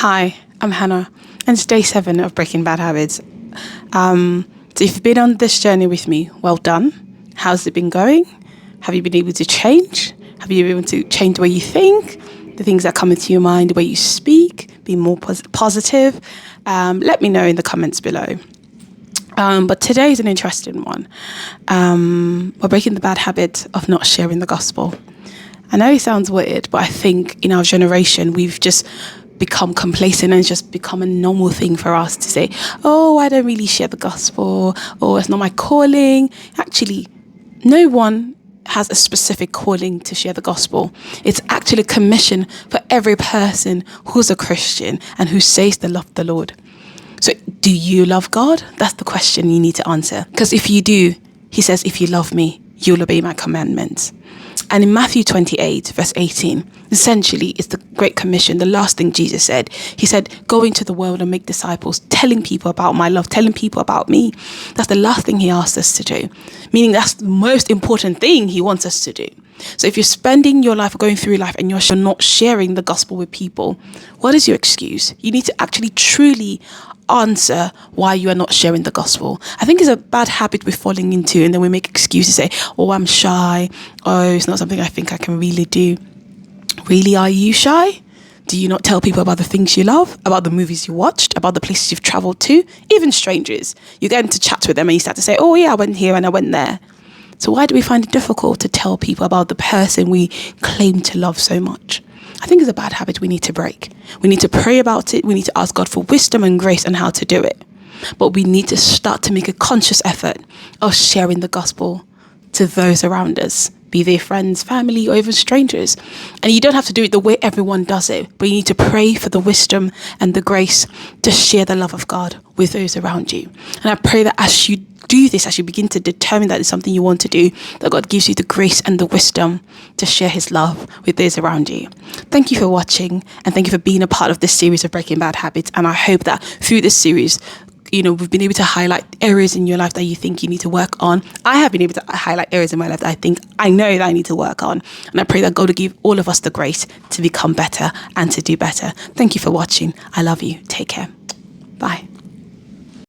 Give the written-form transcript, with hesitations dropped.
Hi, I'm Hannah, and it's day 7 of Breaking Bad Habits. So if you've been on this journey with me, well done. How's it been going? Have you been able to change? Have you been able to change the way you think, the things that come into your mind, the way you speak, be more positive? Let me know in the comments below. But today is an interesting one. We're breaking the bad habit of not sharing the gospel. I know it sounds weird, but I think in our generation, we've just become complacent and it's just become a normal thing for us to say, oh, I don't really share the gospel, or it's not my calling. Actually, no one has a specific calling to share the gospel. It's actually a commission for every person who's a Christian and who says they love the Lord. So do you love God? That's the question you need to answer. Because if you do, he says, if you love me, you'll obey my commandments. And in Matthew 28, verse 18, essentially, it's the Great Commission, the last thing Jesus said. He said, go into the world and make disciples, telling people about my love, telling people about me. That's the last thing he asked us to do, meaning that's the most important thing he wants us to do. So if you're spending your life, going through life, and you're not sharing the gospel with people, what is your excuse? You need to actually truly answer why you are not sharing the gospel. I think it's a bad habit we're falling into, and then we make excuses, say, oh, I'm shy. Oh, it's not something I think I can really do. Really, are you shy? Do you not tell people about the things you love, about the movies you watched, about the places you've traveled to, even strangers? You get into chats with them and you start to say, oh yeah, I went here and I went there. So why do we find it difficult to tell people about the person we claim to love so much? I think it's a bad habit we need to break. We need to pray about it. We need to ask God for wisdom and grace on how to do it. But we need to start to make a conscious effort of sharing the gospel to those around us, be they friends, family, or even strangers. And you don't have to do it the way everyone does it, but you need to pray for the wisdom and the grace to share the love of God with those around you. And I pray that as you do this, as you begin to determine that it's something you want to do, that God gives you the grace and the wisdom to share his love with those around you. Thank you for watching, and thank you for being a part of this series of Breaking Bad Habits. And I hope that through this series, we've been able to highlight areas in your life that you think you need to work on. I have been able to highlight areas in my life that I know that I need to work on. And I pray that God will give all of us the grace to become better and to do better. Thank you for watching. I love you. Take care. Bye.